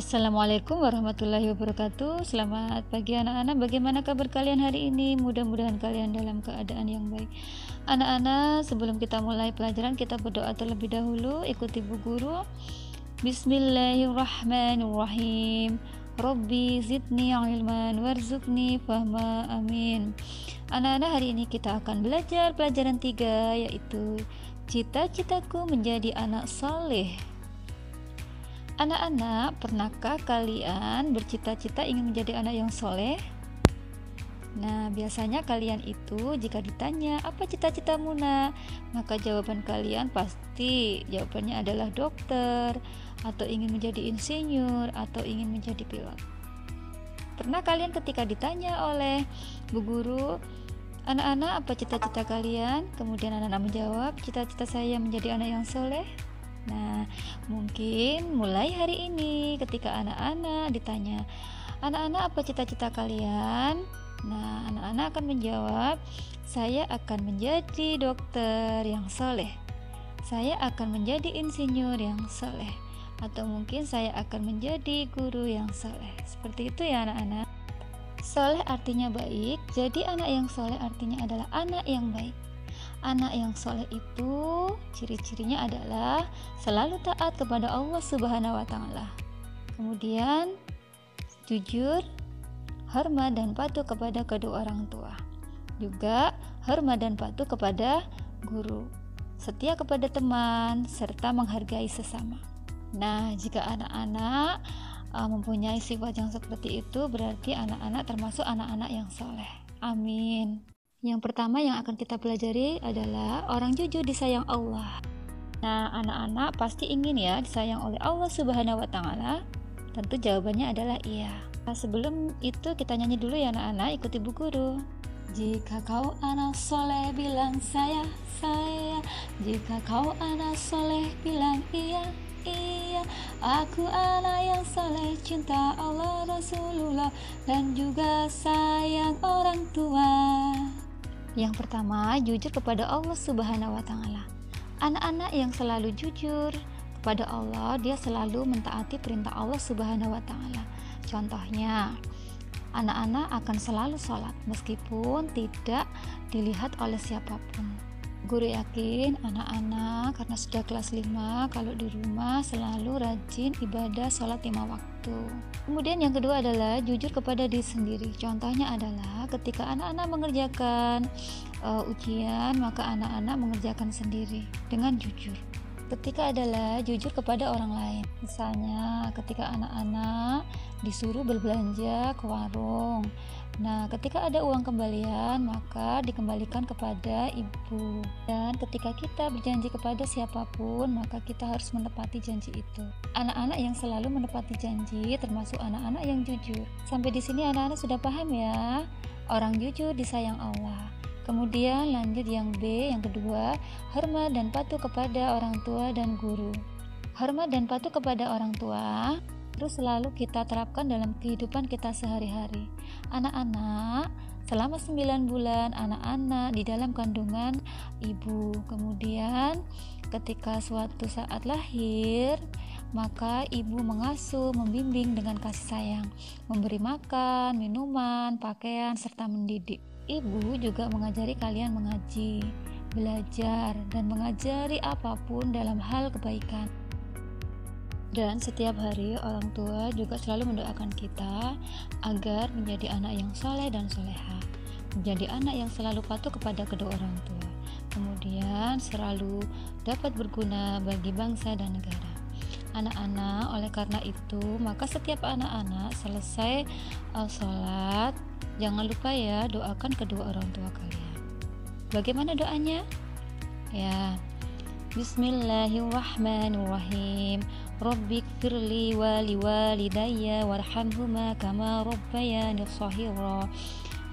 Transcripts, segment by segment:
Assalamualaikum warahmatullahi wabarakatuh. Selamat pagi anak-anak. Bagaimana kabar kalian hari ini? Mudah-mudahan kalian dalam keadaan yang baik. Anak-anak, sebelum kita mulai pelajaran, kita berdoa terlebih dahulu. Ikuti Bu Guru. Bismillahirrahmanirrahim. Rabbi zidni ilman warzuqni fahma, amin. Anak-anak, hari ini kita akan belajar pelajaran 3, yaitu cita-citaku menjadi anak saleh. Anak-anak, pernahkah kalian bercita-cita ingin menjadi anak yang soleh? Nah, biasanya kalian itu jika ditanya, apa cita-citamu nak? Maka jawaban kalian pasti jawabannya adalah dokter, atau ingin menjadi insinyur, atau ingin menjadi pilot. Pernah kalian ketika ditanya oleh Bu Guru, anak-anak apa cita-cita kalian? Kemudian anak-anak menjawab, cita-cita saya menjadi anak yang soleh. Nah, mungkin mulai hari ini ketika anak-anak ditanya, anak-anak apa cita-cita kalian? Nah, anak-anak akan menjawab, saya akan menjadi dokter yang soleh, saya akan menjadi insinyur yang soleh, atau mungkin saya akan menjadi guru yang soleh. Seperti itu ya anak-anak. Soleh artinya baik, jadi anak yang soleh artinya adalah anak yang baik. Anak yang soleh itu ciri-cirinya adalah selalu taat kepada Allah Subhanahu wa Ta'ala. Kemudian jujur, hormat dan patuh kepada kedua orang tua. Juga hormat dan patuh kepada guru. Setia kepada teman serta menghargai sesama. Nah, jika anak-anak mempunyai sifat yang seperti itu, berarti anak-anak termasuk anak-anak yang soleh. Amin. Yang pertama yang akan kita pelajari adalah orang jujur disayang Allah. Nah, anak-anak pasti ingin ya disayang oleh Allah Subhanahu wa Ta'ala. Tentu jawabannya adalah iya. Nah, sebelum itu kita nyanyi dulu ya anak-anak, ikuti Bu Guru. Jika kau anak soleh bilang saya. Jika kau anak soleh bilang iya. Aku anak yang soleh, cinta Allah Rasulullah, dan juga sayang orang tua. Yang pertama, jujur kepada Allah Subhanahu wa Ta'ala. Anak-anak yang selalu jujur kepada Allah, dia selalu mentaati perintah Allah Subhanahu wa Ta'ala. Contohnya, anak-anak akan selalu sholat meskipun tidak dilihat oleh siapapun. Guru yakin anak-anak karena sudah kelas 5, kalau di rumah selalu rajin ibadah sholat 5 waktu. Kemudian yang kedua adalah jujur kepada diri sendiri. Contohnya adalah ketika anak-anak mengerjakan ujian, maka anak-anak mengerjakan sendiri dengan jujur. Ketiga adalah jujur kepada orang lain. Misalnya ketika anak-anak disuruh berbelanja ke warung, nah ketika ada uang kembalian maka dikembalikan kepada ibu. Dan ketika kita berjanji kepada siapapun maka kita harus menepati janji itu. Anak-anak yang selalu menepati janji termasuk anak-anak yang jujur. Sampai di sini anak-anak sudah paham ya? Orang jujur disayang Allah. Kemudian lanjut yang B, yang kedua, hormat dan patuh kepada orang tua dan guru. Hormat dan patuh kepada orang tua terus selalu kita terapkan dalam kehidupan kita sehari-hari. Anak-anak, selama 9 bulan anak-anak di dalam kandungan ibu. Kemudian ketika suatu saat lahir, maka ibu mengasuh, membimbing dengan kasih sayang, memberi makan, minuman, pakaian, serta mendidik. Ibu juga mengajari kalian mengaji, belajar, dan mengajari apapun dalam hal kebaikan. Dan setiap hari orang tua juga selalu mendoakan kita agar menjadi anak yang soleh dan soleha, menjadi anak yang selalu patuh kepada kedua orang tua, kemudian selalu dapat berguna bagi bangsa dan negara. Anak-anak, oleh karena itu maka setiap anak-anak selesai sholat, jangan lupa ya doakan kedua orang tua kalian. Bagaimana doanya? Ya, Bismillahirrahmanirrahim. Rabbighfirli wa liwalidayya warhamhuma kama rabbayani shaghira.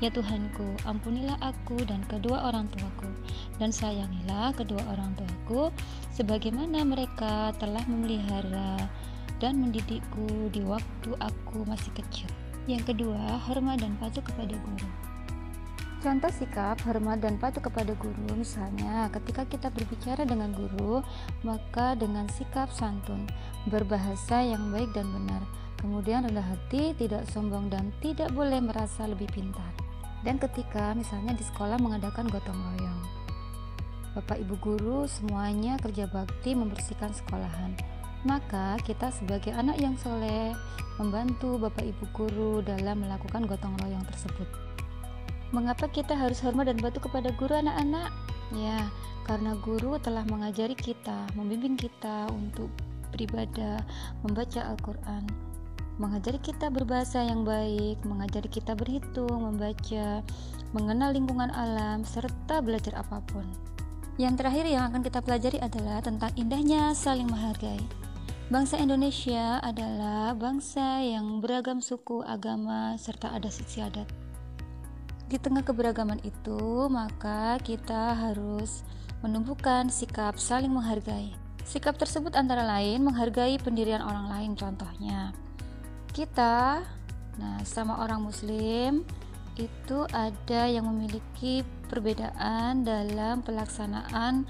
Ya Tuhanku, ampunilah aku dan kedua orang tuaku, dan sayangilah kedua orang tuaku sebagaimana mereka telah memelihara dan mendidikku di waktu aku masih kecil. Yang kedua, hormat dan patuh kepada guru. Contoh sikap hormat dan patuh kepada guru, misalnya ketika kita berbicara dengan guru, maka dengan sikap santun, berbahasa yang baik dan benar, Kemudian rendah hati, tidak sombong, dan tidak boleh merasa lebih pintar. Dan ketika misalnya di sekolah mengadakan gotong royong, Bapak Ibu guru semuanya kerja bakti membersihkan sekolahan, maka kita sebagai anak yang soleh membantu Bapak Ibu guru dalam melakukan gotong royong tersebut. Mengapa kita harus hormat dan patuh kepada guru, anak-anak? Ya, karena guru telah mengajari kita, membimbing kita untuk beribadah, membaca Al-Quran, mengajari kita berbahasa yang baik, mengajari kita berhitung, membaca, mengenal lingkungan alam, serta belajar apapun. Yang terakhir yang akan kita pelajari adalah tentang indahnya saling menghargai. Bangsa Indonesia adalah bangsa yang beragam suku, agama, serta adat istiadat. Di tengah keberagaman itu, maka kita harus menumbuhkan sikap saling menghargai. Sikap tersebut antara lain menghargai pendirian orang lain. Contohnya, kita, sama orang muslim itu ada yang memiliki perbedaan dalam pelaksanaan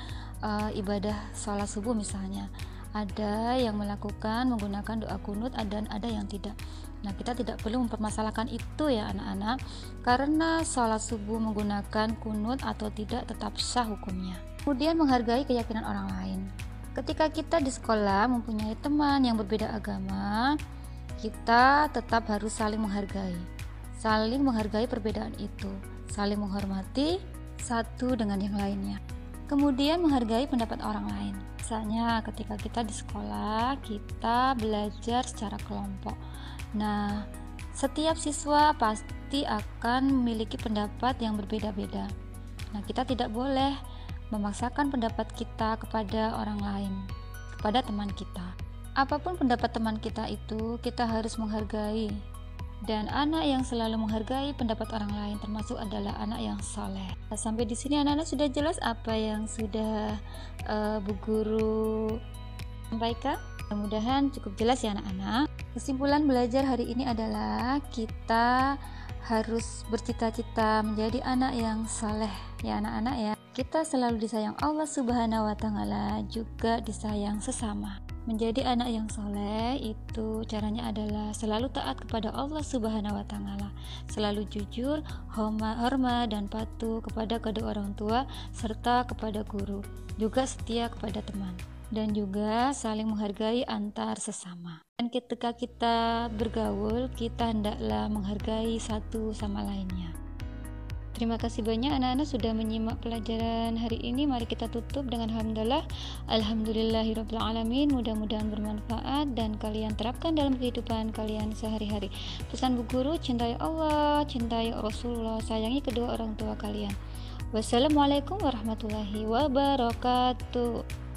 ibadah sholat subuh misalnya. Ada yang melakukan menggunakan doa kunut dan ada yang tidak. Nah, kita tidak perlu mempermasalahkan itu ya anak-anak, karena sholat subuh menggunakan kunut atau tidak tetap sah hukumnya. Kemudian menghargai keyakinan orang lain. Ketika kita di sekolah mempunyai teman yang berbeda agama, kita tetap harus saling menghargai. Saling menghargai perbedaan itu, saling menghormati satu dengan yang lainnya. Kemudian menghargai pendapat orang lain. Misalnya ketika kita di sekolah, kita belajar secara kelompok. Nah, setiap siswa pasti akan memiliki pendapat yang berbeda-beda. Nah, kita tidak boleh memaksakan pendapat kita kepada orang lain, kepada teman kita. Apapun pendapat teman kita itu, kita harus menghargai. Dan anak yang selalu menghargai pendapat orang lain termasuk adalah anak yang saleh. Sampai di sini anak-anak sudah jelas apa yang sudah Bu Guru sampaikan? Mudah-mudahan cukup jelas ya anak-anak. Kesimpulan belajar hari ini adalah kita harus bercita-cita menjadi anak yang saleh ya anak-anak ya. Kita selalu disayang Allah Subhanahu wa Ta'ala, juga disayang sesama. Menjadi anak yang soleh itu caranya adalah selalu taat kepada Allah Subhanahu wa Ta'ala, selalu jujur, hormat dan patuh kepada kedua orang tua serta kepada guru, juga setia kepada teman, dan juga saling menghargai antar sesama. Dan ketika kita bergaul, kita hendaklah menghargai satu sama lainnya. Terima kasih banyak anak-anak sudah menyimak pelajaran hari ini. Mari kita tutup dengan alhamdulillah. Alhamdulillahirabbil alamin. Mudah-mudahan bermanfaat dan kalian terapkan dalam kehidupan kalian sehari-hari. Pesan Bu Guru, cintai Allah, cintai Rasulullah, sayangi kedua orang tua kalian. Wassalamualaikum warahmatullahi wabarakatuh.